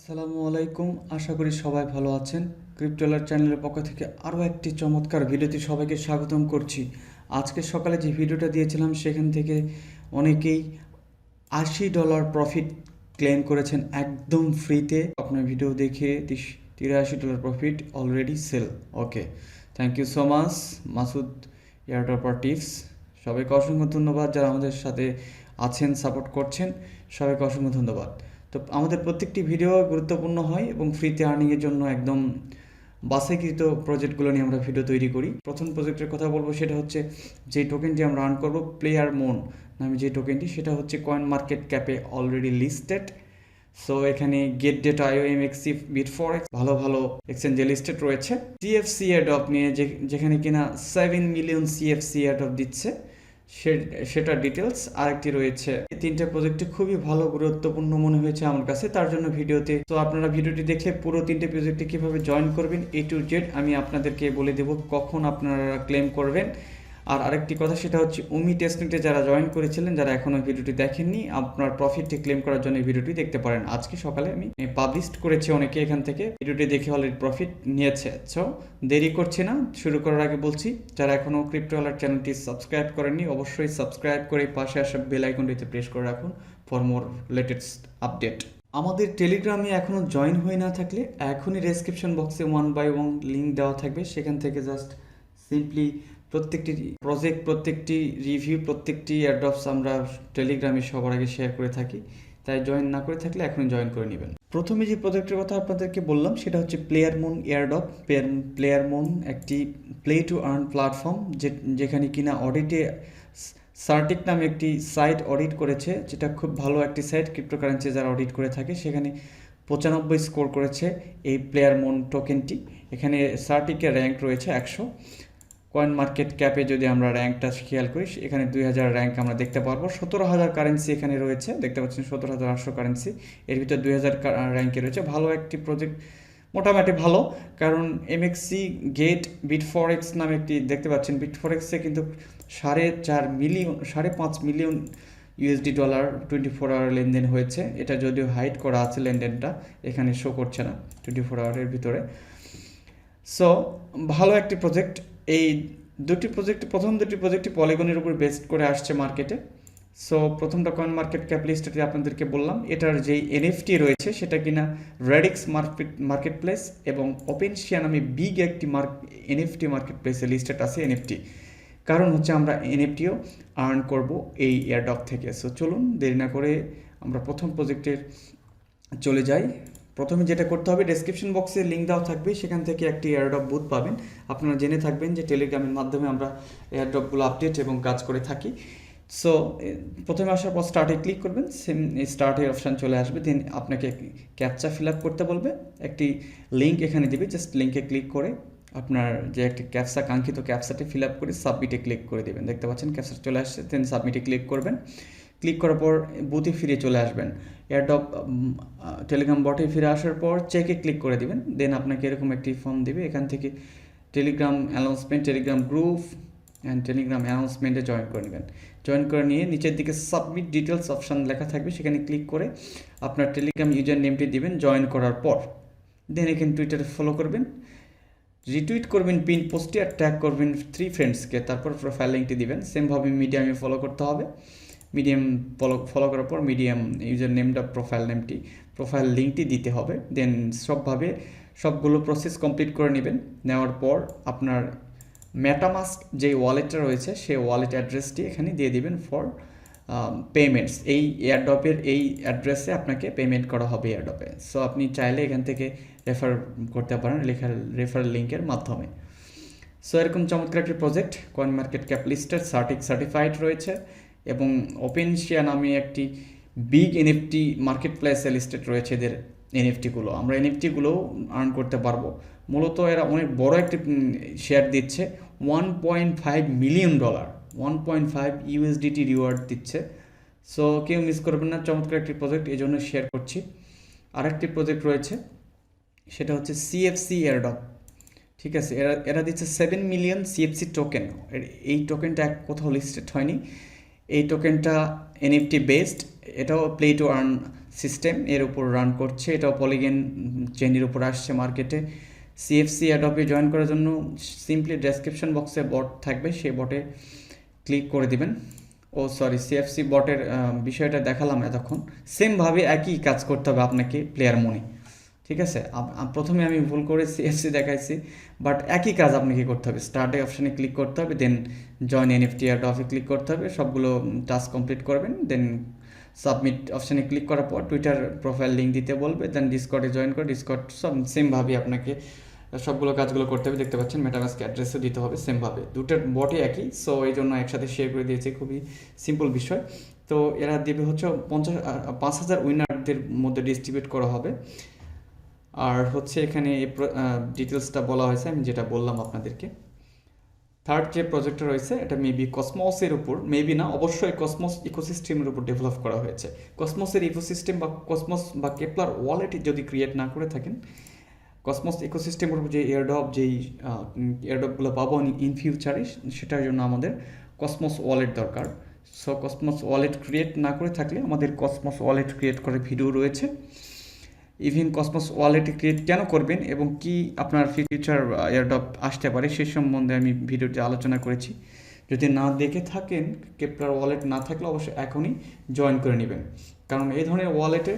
আসসালামু আলাইকুম, আশা করি সবাই ভালো আছেন। ক্রিপ্টোলার চ্যানেলের পক্ষ থেকে আরও একটি চমৎকার ভিডিওতে সবাইকে স্বাগতম করছি। আজকে সকালে যে ভিডিওটা দিয়েছিলাম সেখান থেকে অনেকেই $80 প্রফিট ক্লেম করেছেন একদম ফ্রিতে। আপনার ভিডিও দেখে $83 profit already sell. Okay, thank you so much Masud airdropper tips. সবাইকে অসংখ্য ধন্যবাদ যারা আমাদের সাথে আছেন, সাপোর্ট করছেন, সবাইকে অসংখ্য ধন্যবাদ। তো আমাদের প্রত্যেকটি ভিডিও গুরুত্বপূর্ণ হয় এবং ফ্রিতে আর্নিংয়ের জন্য একদম বাছাইকৃত প্রজেক্টগুলো নিয়ে আমরা ভিডিও তৈরি করি। প্রথম প্রজেক্টের কথা বলবো, সেটা হচ্ছে যে টোকেনটি আমরা আর্ন করব, প্লেয়ার মন নামে যে টোকেনটি, সেটা হচ্ছে কয়েন মার্কেট ক্যাপে অলরেডি লিস্টেড। সো এখানে 𝗕𝗲𝗀𝗏𝗀𝗀 MXC 𝗕𝗲𝗀𝗀𝗀 ভালো ভালো এক্সচেঞ্জে লিস্টেড রয়েছে। CFC এয়ারড্রপ নিয়ে যেখানে কিনা 7 মিলিয়ন CFC এয়ারড্রপ দিচ্ছে, সেটার ডিটেলস। আরেকটি রয়েছে। এই তিনটা প্রজেক্টে খুবই ভালো, গুরুত্বপূর্ণ মনে হয়েছে আমার কাছে, তার জন্য ভিডিওতে। তো আপনারা ভিডিওটি দেখলে পুরো তিনটে প্রজেক্টে কীভাবে জয়েন করবেন A to Z আমি আপনাদেরকে বলে দেব, কখন আপনারা ক্লেম করবেন। আর আরেকটি কথা, সেটা হচ্ছে 𝗕𝗍𝗀𝗽𝗓 যারা জয়েন করেছিলেন, যারা এখনও ভিডিওটি দেখেননি, আপনার প্রফিটটি ক্লেম করার জন্য এই ভিডিওটি দেখতে পারেন। আজকে সকালে আমি পাবলিশ করেছি, অনেকে এখান থেকে ভিডিওটি দেখে অলরেডি প্রফিট নিয়েছে। সো দেরি করছি না, শুরু করার আগে বলছি, যারা এখনও ক্রিপ্টোওয়ালার চ্যানেলটি সাবস্ক্রাইব করেননি, অবশ্যই সাবস্ক্রাইব করে পাশে আসা বেল আইকনটিতে প্রেস করে রাখুন ফর মোর লেটেস্ট আপডেট। আমাদের টেলিগ্রামে এখনও জয়েন হয়ে না থাকলে এখনই ডেসক্রিপশন বক্সে 1 by 1 লিঙ্ক দেওয়া থাকবে, সেখান থেকে জাস্ট সিম্পলি প্রত্যেকটি প্রজেক্ট, প্রত্যেকটি রিভিউ, প্রত্যেকটি এয়ারড্রপস আমরা টেলিগ্রামে সবার আগে শেয়ার করে থাকি। তাই জয়েন না করে থাকলে এখনই জয়েন করে নেবেন। প্রথমে যে প্রজেক্টের কথা আপনাদেরকে বললাম, সেটা হচ্ছে player moon airdrop. Player moon একটি প্লে টু আর্ন প্ল্যাটফর্ম, যেখানে কিনা অডিটে সার্টিক নামে একটি সাইট অডিট করেছে, যেটা খুব ভালো একটি সাইট, ক্রিপ্টোকারেন্সি যারা অডিট করে থাকে। সেখানে 95 স্কোর করেছে এই প্লেয়ার মুন টোকেনটি। এখানে সার্টিকের র্যাঙ্ক রয়েছে 100। কয়েন মার্কেট ক্যাপে যদি আমরা র্যাঙ্কটা খেয়াল করি, এখানে 2000 র্যাঙ্ক আমরা দেখতে পারবো। 17,000 কারেন্সি এখানে রয়েছে, দেখতে পাচ্ছেন 17,800 কারেন্সি, এর ভিতরে 2000 র্যাঙ্কে রয়েছে। ভালো একটি প্রজেক্ট, মোটামুটি ভালো, কারণ MXC গেট 𝗕𝗲𝗀𝗀𝗀 নামে একটি দেখতে পাচ্ছেন। 𝗕𝗲𝗀𝗀𝗀𝗀 কিন্তু 5.5 মিলিয়ন USD 24 আওয়ার লেনদেন হয়েছে। এটা যদিও হাইড করা আছে, লেনদেনটা এখানে শো করছে না 24 আওয়ারের ভিতরে। সো ভালো একটি প্রজেক্ট। এই প্রথম দুটি প্রজেক্টই পলিগনের উপর বেসড করে আসছে মার্কেটে। সো প্রথমটা কয়েন মার্কেট ক্যাপ লিস্টেডে আপনাদেরকে বললাম, এটার যেই NFT রয়েছে সেটা কিনা রেডিক্স মার্কেট প্লেস এবং ওপেনশিয়া নামে বিগ একটি NFT মার্কেট প্লেসে লিস্টেড আছে NFT। কারণ হচ্ছে আমরা NFTও আর্ন করব এই এয়ারড্রপ থেকে। সো চলুন দেরি না করে আমরা প্রথম প্রজেক্টের চলে যাই। প্রথমে যেটা করতে হবে, ডেসক্রিপশন বক্সে লিঙ্ক দেওয়া থাকবে, সেখান থেকে একটি এয়ারড্রপ বুথ পাবেন। আপনারা জেনে থাকবেন যে টেলিগ্রামের মাধ্যমে আমরা এয়ারড্রপগুলো আপডেট এবং কাজ করে থাকি। সো প্রথমে আসার পর স্টার্টে ক্লিক করবেন, সেম স্টার্টের অপশান চলে আসবে। দেন আপনাকে ক্যাপচা ফিল আপ করতে বলবে, একটি লিঙ্ক এখানে দিবে, জাস্ট লিঙ্কে ক্লিক করে আপনার যে একটি ক্যাপচা, কাঙ্ক্ষিত ক্যাপচাটি ফিল আপ করে সাবমিটে ক্লিক করে দেবেন। দেখতে পাচ্ছেন ক্যাপচা চলে আসছে, দেন সাবমিটে ক্লিক করবেন। ক্লিক করার পর বুথে ফিরে চলে আসবেন। এয়ারড্রপ টেলিগ্রাম বটে ফিরে আসার পর চেকে ক্লিক করে দিবেন। দেন আপনাকে এরকম একটি ফর্ম দিবে, এখান থেকে Telegram announcement, Telegram group and Telegram অ্যানাউন্সমেন্টে জয়েন করে নেবেন। জয়েন করে নিয়ে নিচের দিকে সাবমিট ডিটেলস অপশান লেখা থাকবে, সেখানে ক্লিক করে আপনার টেলিগ্রাম ইউজার নেমটি দিবেন জয়েন করার পর। দেন এখানে টুইটারে ফলো করবেন, রিটুইট করবেন পিন পোস্টে, আর ট্যাগ করবেন 3 ফ্রেন্ডসকে, তারপর প্রোফাইল লিঙ্কটি দিবেন। সেমভাবে মিডিয়ামে ফলো করতে হবে। মিডিয়াম ফলো করার পর মিডিয়াম ইউজার নেমটা, প্রোফাইল লিঙ্কটি দিতে হবে। দেন সবগুলো প্রসেস কমপ্লিট করে নেবেন। নেওয়ার পর আপনার মেটামাস্ক যে ওয়ালেটটা রয়েছে, সেই ওয়ালেট অ্যাড্রেসটি এখানে দিয়ে দিবেন ফর পেমেন্টস। এই এয়ারড্রপের এই অ্যাড্রেসে আপনাকে পেমেন্ট করা হবে এয়ারড্রপে। সো আপনি চাইলে এখান থেকে রেফার করতে পারেন রেফার লিঙ্কের মাধ্যমে। সো এরকম চমৎকার একটি project, coin market cap listed, certified রয়েছে এবং ওপেনশিয়া নামে একটি বিগ NFT মার্কেট প্লেসে লিস্টেড রয়েছে এদের NFTগুলো। আমরা NFTগুলোও আর্ন করতে পারবো। মূলত এরা অনেক বড় একটি শেয়ার দিচ্ছে, $1.5 মিলিয়ন, 1.5 USDT রিওয়ার্ড দিচ্ছে। সো কেউ মিস করবেন না, চমৎকার একটি প্রজেক্ট, এই জন্য শেয়ার করছি। আরেকটি প্রজেক্ট রয়েছে, সেটা হচ্ছে CFC এয়ারড্রপ। ঠিক আছে, এরা দিচ্ছে 7 মিলিয়ন CFC টোকেন। এই টোকেনটা কোথাও লিস্টেড হয়নি। এই টোকেনটা NFT বেসড, এটাও প্লে টু আর্ন সিস্টেম এর উপর রান করছে, এটাও পলিগন চেইনের উপর আসছে মার্কেটে। সিএফসি অ্যাডপে জয়েন করার জন্য সিম্পলি ডেসক্রিপশন বক্সে বট থাকবে, সেই বটে ক্লিক করে দিবেন। সিএফসি বটের বিষয়টা দেখালাম এতক্ষণ। সেমভাবে একই কাজ করতে হবে আপনাকে প্লেয়ার মনি, ঠিক আছে। প্রথমে আমি ভুল করে সিএফসি দেখাইছি, বাট একই কাজ আপনাকে করতে হবে। স্টার্টে অপশানে ক্লিক করতে হবে, দেন জয়েন এনএফটি এয়ারড্রপে ক্লিক করতে হবে, সবগুলো টাস্ক কমপ্লিট করবেন, দেন সাবমিট অপশানে ক্লিক করার পর টুইটার প্রোফাইল লিঙ্ক দিতে বলবে, দেন ডিসকর্ডে জয়েন করে ডিসকর্ড সব সেমভাবে আপনাকে সবগুলো কাজগুলো করতে হবে। দেখতে পাচ্ছেন মেটামাস্ক অ্যাড্রেসও দিতে হবে সেমভাবে, দুটোর বটই একই। সো এই জন্য একসাথে শেয়ার করে দিয়েছে, খুবই সিম্পল বিষয়। তো এরা দেবে হচ্ছে 5,000 উইনারদের মধ্যে ডিস্ট্রিবিউট করা হবে। আর হচ্ছে এখানে ডিটেলসটা বলা হয়েছে, আমি যেটা বললাম আপনাদেরকে। থার্ড যে প্রজেক্টটা রয়েছে এটা মেবি কসমসের উপর, মেবি না অবশ্যই কসমস ইকোসিস্টেমের উপর ডেভেলপ করা হয়েছে। কসমসের ইকোসিস্টেম বা কসমস বা কেপলার ওয়ালেট যদি ক্রিয়েট না করে থাকেন, কসমস ইকোসিস্টেমের উপর যে এয়ারড্রপগুলো পাবো ইন ফিউচারে, সেটার জন্য আমাদের কসমস ওয়ালেট দরকার। সো কসমস ওয়ালেট ক্রিয়েট না করে থাকলে আমাদের কসমস ওয়ালেট ক্রিয়েট করে ভিডিও রয়েছে। ইভেন কসমস ওয়ালেট ক্রিয়েট কেন করবেন এবং কি আপনার ফিউচার এয়ারড্রপ আসতে পারে সে সম্বন্ধে আমি ভিডিওতে আলোচনা করেছি। যদি না দেখে থাকেন, কেপলার ওয়ালেট না থাকলে অবশ্যই এখনই জয়েন করে নেবেন, কারণ এই ধরনের ওয়ালেটে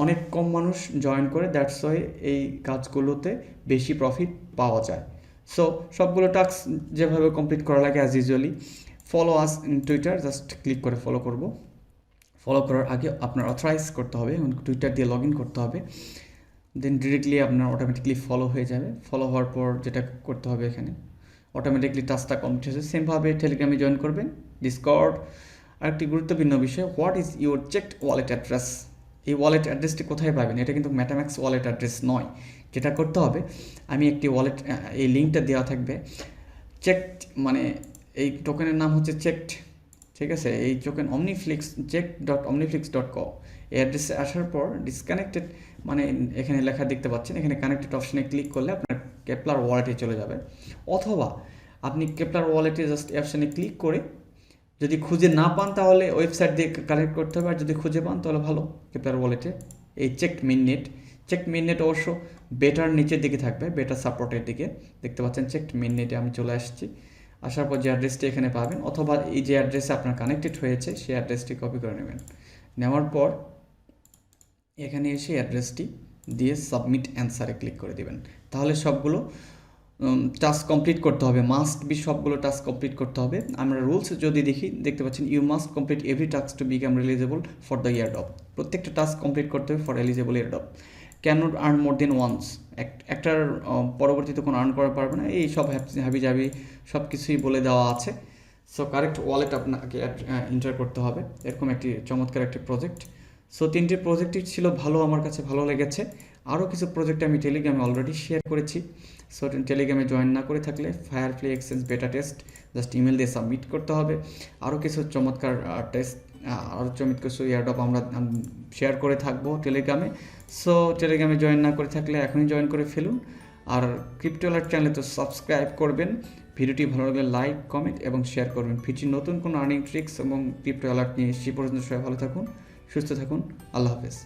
অনেক কম মানুষ জয়েন করে, দ্যাটস ওয়াই এই কাজগুলোতে বেশি প্রফিট পাওয়া যায়। সো সবগুলো টাস্ক যেভাবে কমপ্লিট করা লাগে as usually. Follow us in Twitter, just click করে ফলো করব। ফলো করার আগে আপনার অথরাইজ করতে হবে, টুইটার দিয়ে লগ ইন করতে হবে, দেন ডিরেক্টলি আপনার অটোমেটিকলি ফলো হয়ে যাবে। ফলো হওয়ার পর যেটা করতে হবে, এখানে অটোমেটিকলি টাস্কটা কমপ্লিট হয়েছে। সেমভাবে টেলিগ্রামে জয়েন করবেন, ডিসকর্ড। আরেকটি গুরুত্বপূর্ণ বিষয়, what is your checked wallet address. এই ওয়ালেট অ্যাড্রেসটি কোথায় পাবেন, এটা কিন্তু মেটাম্যাক্স ওয়ালেট অ্যাড্রেস নয়। যেটা করতে হবে, আমি একটি ওয়ালেট, এই লিঙ্কটা দেওয়া থাকবে। চেকড মানে এই টোকেনের নাম হচ্ছে চেকড, ঠিক আছে। এই টোকেন cheqd.omniflix.co এই অ্যাড্রেসে আসার পর ডিসকানেক্টেড মানে এখানে লেখা দেখতে পাচ্ছেন, এখানে কানেক্টেড অপশানে ক্লিক করলে আপনার কেপলার ওয়ালেটে চলে যাবে। অথবা আপনি কেপলার ওয়ালেটে জাস্ট অপশানে ক্লিক করে যদি খুঁজে না পান তাহলে ওয়েবসাইট দিয়ে কানেক্ট করতে হবে, আর যদি খুঁজে পান তাহলে ভালো। কেপলার ওয়ালেটে এই চেকড মেইননেট অবশ্য বেটার নিচের দিকে থাকবে, বেটার সাপোর্টের দিকে দেখতে পাচ্ছেন। চেকড মেইননেটে আমি চলে আসছি, আসার পর যে অ্যাড্রেসটি এখানে পাবেন, অথবা এই যে অ্যাড্রেসে আপনার কানেক্টেড হয়েছে সেই অ্যাড্রেসটি কপি করে নেবেন। নেওয়ার পর এখানে এসে অ্যাড্রেসটি দিয়ে সাবমিট অ্যান্সারে ক্লিক করে দেবেন। তাহলে সবগুলো টাস্ক কমপ্লিট করতে হবে, মাস্ট বি সবগুলো টাস্ক কমপ্লিট করতে হবে। আমরা রুলস যদি দেখতে পাচ্ছেন, you must complete every task to become eligible for the airdrop. প্রত্যেকটা টাস্ক কমপ্লিট করতে হবে for eligible airdrop. Can't earn more than once, একটার পরবর্তীতে কোনো আর্ন করা পারবে না, এই সব হাবি সব কিছুই বলে দেওয়া আছে। সো কারেক্ট ওয়ালেট আপনাকে এন্টার করতে হবে। এরকম একটি চমৎকার একটি প্রজেক্ট। সো তিনটি প্রজেক্টই ছিল ভালো, আমার কাছে ভালো লেগেছে। আরও কিছু প্রজেক্ট আমি টেলিগ্রামে অলরেডি শেয়ার করেছি। সো টেলিগ্রামে জয়েন না করে থাকলে ফায়ারফ্লাই এক্সচেঞ্জ বেটা টেস্ট জাস্ট ইমেল দিয়ে সাবমিট করতে হবে। আরও কিছু চমৎকার টেস্ট, আরও চমৎকার কিছু এয়ারড্রপ আমরা শেয়ার করে থাকবো টেলিগ্রামে। সো টেলিগ্রামে জয়েন না করে থাকলে এখনই জয়েন করে ফেলুন। আর ক্রিপ্টো অ্যালার্ট চ্যানেলে তো সাবস্ক্রাইব করবেন, ভিডিওটি ভালো লাগলে লাইক, কমেন্ট এবং শেয়ার করবেন। ফিরছি নতুন কোনো আর্নিং ট্রিক্স এবং ক্রিপ্টো অ্যালার্ট নিয়ে। সে পর্যন্ত সবাই ভালো থাকুন, সুস্থ থাকুন, আল্লাহ হাফেজ।